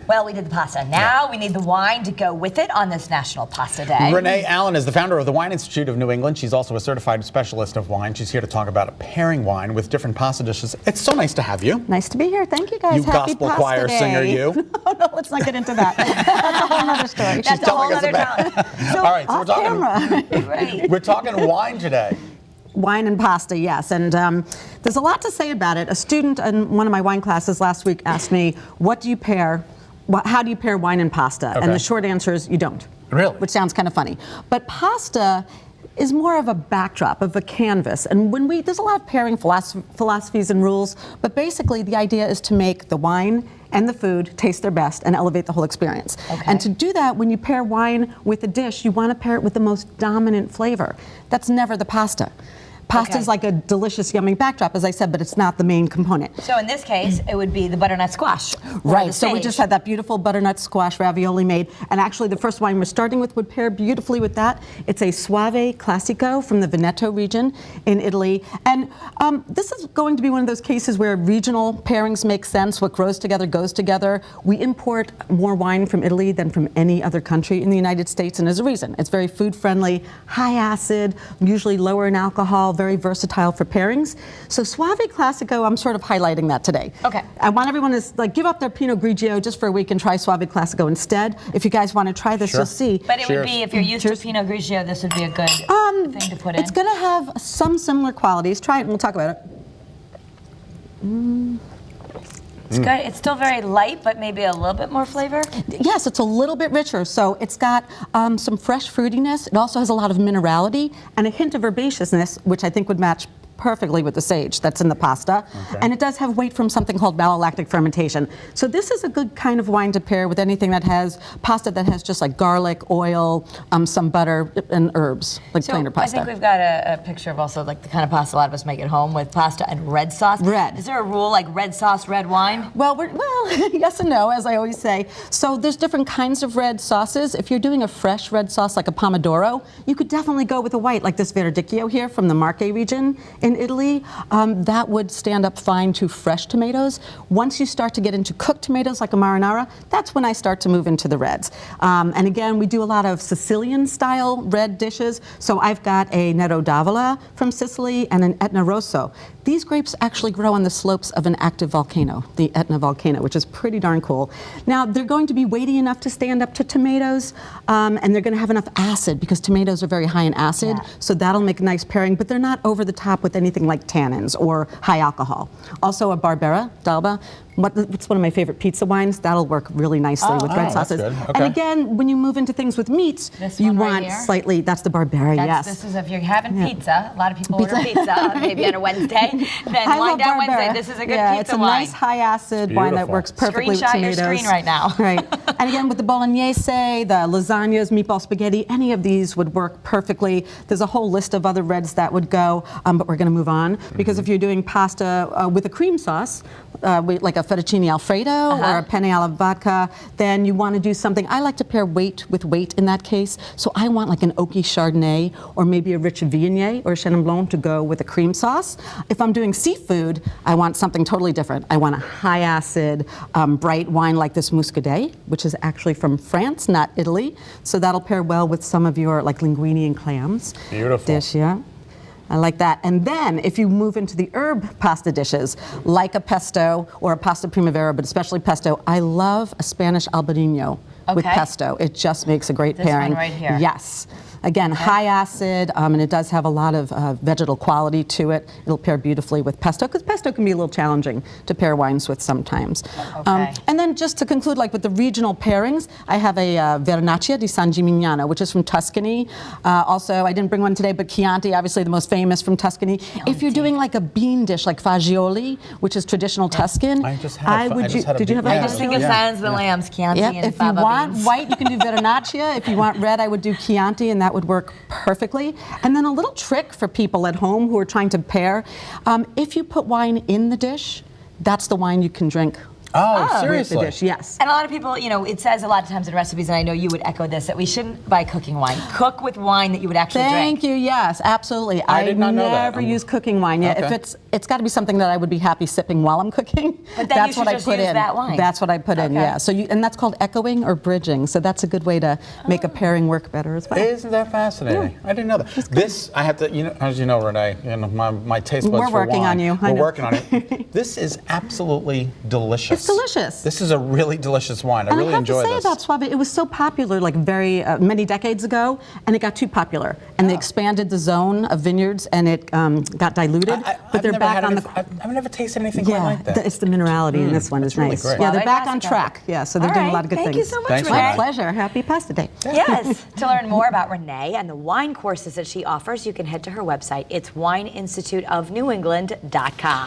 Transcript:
Well, we did the pasta. Now we need the wine to go with it on this National Pasta Day. Renee Allen is the founder of the Wine Institute of New England. She's also a certified specialist of wine. She's here to talk about pairing wine with different pasta dishes. It's so nice to have you. Nice to be here. Thank you, guys. You Happy gospel Pasta choir Day. singer, you. No, let's not get into that. That's a whole other story. That's a whole other about. time. All right, so Right. we're talking wine today. Wine and pasta, yes. And there's a lot to say about it. A student in one of my wine classes last week asked me, what do you pair? How do you pair wine and pasta? Okay. And the short answer is you don't. Really? Which sounds kind of funny. But pasta is more of a backdrop, of a canvas. And there's a lot of pairing philosophies and rules, but basically the idea is to make the wine and the food taste their best and elevate the whole experience. Okay. And to do that, when you pair wine with a dish, you want to pair it with the most dominant flavor. That's never the pasta. Pasta is like a delicious, yummy backdrop, as I said, but it's not the main component. So in this case, it would be the butternut squash. Right, so we just had that beautiful butternut squash ravioli made, and actually the first wine we're starting with would pair beautifully with that. It's a Soave Classico from the Veneto region in Italy, and this is going to be one of those cases where regional pairings make sense. What grows together goes together. We import more wine from Italy than from any other country in the United States, and there's a reason. It's very food friendly, high acid, usually lower in alcohol, very versatile for pairings. So Soave Classico, I'm sort of highlighting that today. Okay. I want everyone to give up their Pinot Grigio just for a week and try Soave Classico instead. If you guys want to try this, Sure. you'll see. But it would be, if you're used to Pinot Grigio, this would be a good thing to put in. It's going to have some similar qualities. Try it and we'll talk about it. It's good. It's still very light, but maybe a little bit more flavor. Yes, it's a little bit richer. So it's got some fresh fruitiness. It also has a lot of minerality and a hint of herbaceousness, which I think would match perfectly with the sage that's in the pasta. Okay. And it does have weight from something called malolactic fermentation. So this is a good kind of wine to pair with anything that has pasta that has just like garlic, oil, some butter, and herbs, like plainer pasta. I think we've got a picture of also like the kind of pasta a lot of us make at home with pasta and red sauce. Red. Is there a rule like red sauce, red wine? Well, yes and no, as I always say. So there's different kinds of red sauces. If you're doing a fresh red sauce like a pomodoro, you could definitely go with a white like this Verdicchio here from the Marche region in Italy. That would stand up fine to fresh tomatoes. Once you start to get into cooked tomatoes like a marinara, that's when I start to move into the reds. And again, we do a lot of Sicilian style red dishes. So I've got a Netto d'Avola from Sicily and an Etna Rosso. These grapes actually grow on the slopes of an active volcano, the Etna volcano, which is pretty darn cool. Now, they're going to be weighty enough to stand up to tomatoes, and they're going to have enough acid because tomatoes are very high in acid, so that'll make a nice pairing, but they're not over the top with anything like tannins or high alcohol. Also a Barbera d'Alba. It's one of my favorite pizza wines. That'll work really nicely with red sauces. That's good. And again, when you move into things with meats, you want slightly, that's the Barbera, yes. This is if you're having pizza. A lot of people order pizza maybe on a Wednesday. Then wind down Wednesday. This is a good pizza wine. It's a nice high acid wine that works perfectly with tomatoes. Screenshot your screen right now. Right. And again, with the bolognese, the lasagnas, meatball spaghetti, any of these would work perfectly. There's a whole list of other reds that would go, but we're going to move on because if you're doing pasta with a cream sauce, like a fettuccine alfredo or a penne alla vodka, then you want to do something. I like to pair weight with weight in that case. So I want like an oaky Chardonnay or maybe a rich Viognier or Chenin Blanc to go with a cream sauce. If I'm doing seafood, I want something totally different. I want a high acid, bright wine like this Muscadet, which is actually from France, not Italy. So that'll pair well with some of your like linguine and clams. Beautiful. Dish, yeah. I like that. And then if you move into the herb pasta dishes, like a pesto or a pasta primavera, but especially pesto, I love a Spanish albarino with pesto. It just makes a great pairing. This one right here. Yes. Again, high acid, and it does have a lot of vegetal quality to it. It'll pair beautifully with pesto, because pesto can be a little challenging to pair wines with sometimes. And then just to conclude, like with the regional pairings, I have a Vernaccia di San Gimignano, which is from Tuscany. Also, I didn't bring one today, but Chianti, obviously the most famous from Tuscany. If you're doing like a bean dish, like fagioli, which is traditional Tuscan, I just had I just think of Silence of the Lambs, Chianti and if you want beans. white, you can do Vernaccia. If you want red, I would do Chianti, and that would work perfectly. And then a little trick for people at home who are trying to pair, if you put wine in the dish, that's the wine you can drink Oh, with the seriously? dish. Yes. And a lot of people, you know, it says a lot of times in recipes, and I know you would echo this, that we shouldn't buy cooking wine. Cook with wine that you would actually Thank drink. you. Yes, absolutely. I did not know that. never use cooking wine yet. Okay. If it's got to be something that I would be happy sipping while I'm cooking. But then that's you what should I just put use in. that wine. That's what I put in. Okay. Yeah. So and that's called echoing or bridging. So that's a good way to make a pairing work better as well. Isn't that fascinating? I didn't know that. This, I have to, you know, as you know, Renee, you know, my taste buds We're for working wine. on you. I We're know. working on it. This is absolutely delicious. It's delicious. This is a really delicious wine. I really enjoy And I have this. to say about Suave, it was so popular like very many decades ago, and it got too popular. And they expanded the zone of vineyards, and it got diluted. But I've they're never back had on anything- I've never tasted anything quite like that. it's the minerality in this one is really nice. great. Yeah, Well, they're back on fantastic. track. Yeah, so they're All doing a right. lot of good Thank things. you so much, Thanks, Renee. My pleasure. Happy pasta day. Yes. To learn more about Renee and the wine courses that she offers, you can head to her website. It's wineinstituteofnewengland.com.